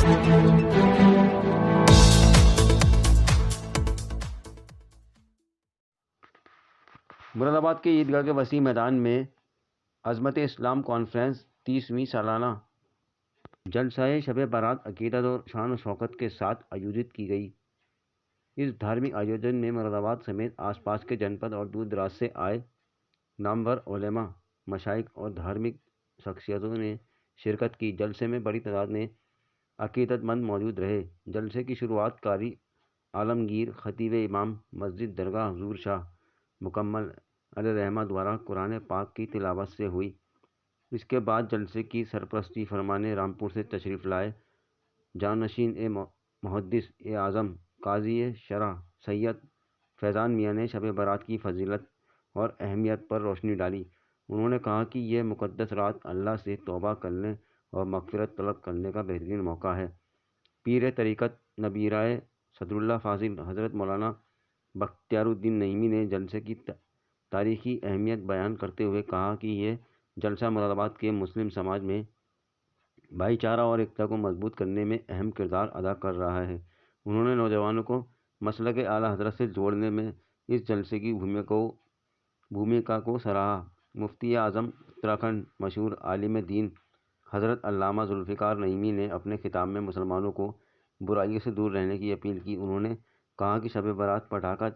مراد آباد کے عیدگاہ کے وسیع میدان میں عظمت اسلام کانفرنس 30ویں سالانہ جلسہ شب برات عقیدت اور شان و شوکت کے ساتھ آیوجت کی گئی۔ اس دھارمک آیوجن میں مراد آباد سمیت آس پاس کے جنپد اور دور دراز سے آئے نامور علماء، مشائخ اور دھارمک شخصیتوں نے شرکت کی۔ جلسے میں بڑی تعداد میں عقیدت مند موجود رہے۔ جلسے کی شروعات قاری عالمگیر خطیب امام مسجد درگاہ حضور شاہ مکمل علیہ الرحمہ دوارا قرآن پاک کی تلاوت سے ہوئی۔ اس کے بعد جلسے کی سرپرستی فرمانے رامپور سے تشریف لائے جانشین محدث اعظم قاضی شرع سید فیضان میاں نے شب برات کی فضیلت اور اہمیت پر روشنی ڈالی۔ انہوں نے کہا کہ یہ مقدس رات اللہ سے توبہ کرنے اور مغفرت طلب کرنے کا بہترین موقع ہے۔ پیر طریقت نبیرائے صدر اللہ فاضل حضرت مولانا بختیار الدین نعیمی نے جلسے کی تاریخی اہمیت بیان کرتے ہوئے کہا کہ یہ جلسہ مراد آباد کے مسلم سماج میں بھائی چارہ اور ایکتا کو مضبوط کرنے میں اہم کردار ادا کر رہا ہے۔ انہوں نے نوجوانوں کو مسلک اعلیٰ حضرت سے جوڑنے میں اس جلسے کی بھومکا کو سراہا۔ مفتی اعظم اتراکھنڈ مشہور عالم دین حضرت علامہ ذوالفقار نعیمی نے اپنے خطاب میں مسلمانوں کو برائیوں سے دور رہنے کی اپیل کی۔ انہوں نے کہا کہ شب برات پٹاخہ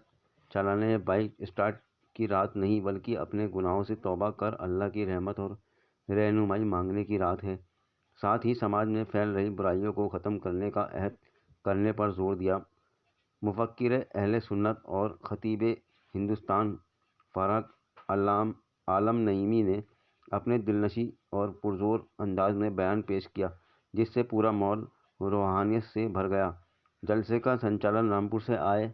چلانے یا بائک اسٹارٹ کی رات نہیں بلکہ اپنے گناہوں سے توبہ کر اللہ کی رحمت اور رہنمائی مانگنے کی رات ہے۔ ساتھ ہی سماج میں پھیل رہی برائیوں کو ختم کرنے کا عہد کرنے پر زور دیا۔ مفکر اہل سنت اور خطیب ہندوستان فاروق عالم نعیمی نے اپنے دلنشیں اور پرزور انداز میں بیان پیش کیا جس سے پورا ماحول روحانیت سے بھر گیا۔ جلسے کا سنچالن رامپور سے آئے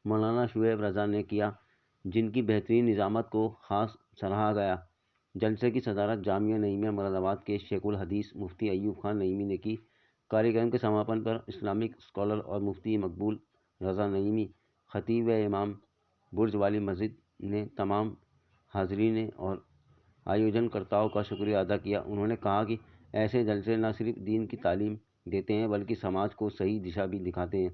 مولانا شعیب رضا نے کیا جن کی بہترین نظامت کو خاص سراہا گیا۔ جلسے کی صدارت جامعہ نعیمیہ مراد آباد کے شیخ الحدیث مفتی ایوب خان نعیمی نے کی۔ کارکرم کے سماپن پر اسلامک اسکالر اور مفتی مقبول رضا نعیمی خطیب امام برج والی مسجد نے تمام حاضرین اور آیوجن کرتاؤں کا شکریہ ادا کیا۔ انہوں نے کہا کہ ایسے جلسے نہ صرف دین کی تعلیم دیتے ہیں بلکہ سماج کو صحیح دشا بھی دکھاتے ہیں۔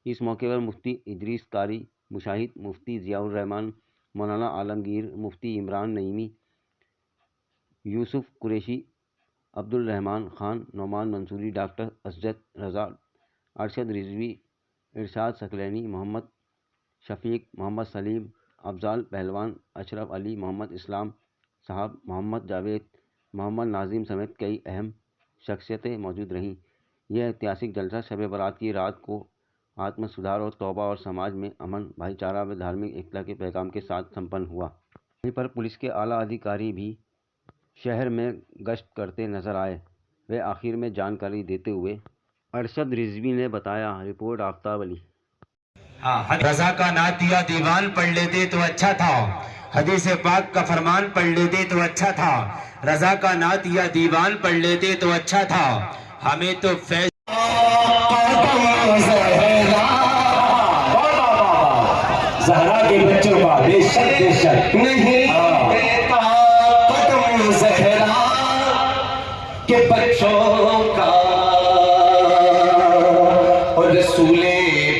اس موقع پر مفتی ادریس قاری مشاہد، مفتی ضیاء الرحمن، مولانا عالمگیر، مفتی عمران نعیمی، یوسف قریشی، عبد الرحمن خان، نعمان منصوری، ڈاکٹر اسجد رضا، ارشد رضوی، ارشاد ثقلینی، محمد شفیق، محمد سلیم، افضال پہلوان، اشرف علی، محمد اسلام صاحب، محمد جاوید، محمد ناظم سمیت کئی اہم شخصیتیں موجود رہیں۔ یہ ایتہاسک جلسہ شب برات کی رات کو آتم سدھار اور توبہ اور سماج میں امن، بھائی چارہ و دھارمک ایکتا کے پیغام کے ساتھ سمپن ہوا۔ وہیں پر پولیس کے اعلیٰ ادھیکاری بھی شہر میں گشت کرتے نظر آئے۔ وہ آخر میں جانکاری دیتے ہوئے ارشد رضوی نے بتایا۔ رپورٹ آفتاب علی۔ رضا کا نعتیہ دیوان پڑھ لیتے تو اچھا تھا، حدیث پاک کا فرمان پڑھ لیتے تو اچھا تھا، رضا کا نعتیہ دیوان پڑھ لیتے تو اچھا تھا، ہمیں تو فیض زہرا کے بچوں کا بے شک نہیں دیتا قدم زہرا کے بچوں کا، اور رسول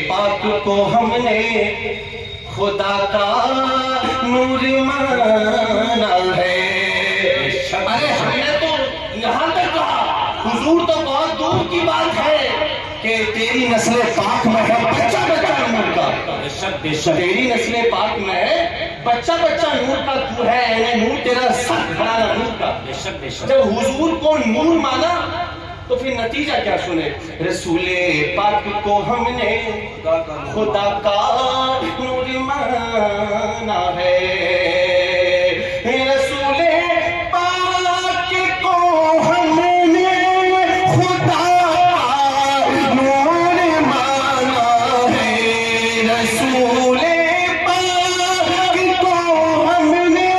پاک کو ہم نے خدا کا نور مانا ہے۔ ارے ہم نے تو یہاں تک کہا، حضور تو بہت دور کی بات ہے کہ تیری نسل پاک میں ہے بچہ بچہ نور کا، تیری نسل پاک میں ہے بچہ بچہ نور کا، تو ہے اے نور تیرا سب گھرانا نور کا۔ جب حضور کو نور مانا تو پھر نتیجہ کیا سنے؟ رسول پاک کو ہم نے خدا کا نور مانا ہے، رسول پاک کو ہم نے خدا کا نور مانا ہے، رسول پاک کو ہم نے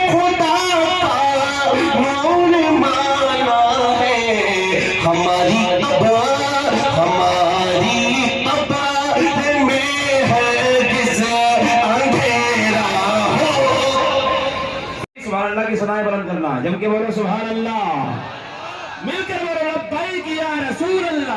خدا کا نور مانا ہے۔ ہماری تباہ میں ہرگز اندھیرا ہو۔ سبحان اللہ کی ثنائے بلند کرنا، جم کے بولو سبحان اللہ، مل کر بولو لبیک یا رسول اللہ۔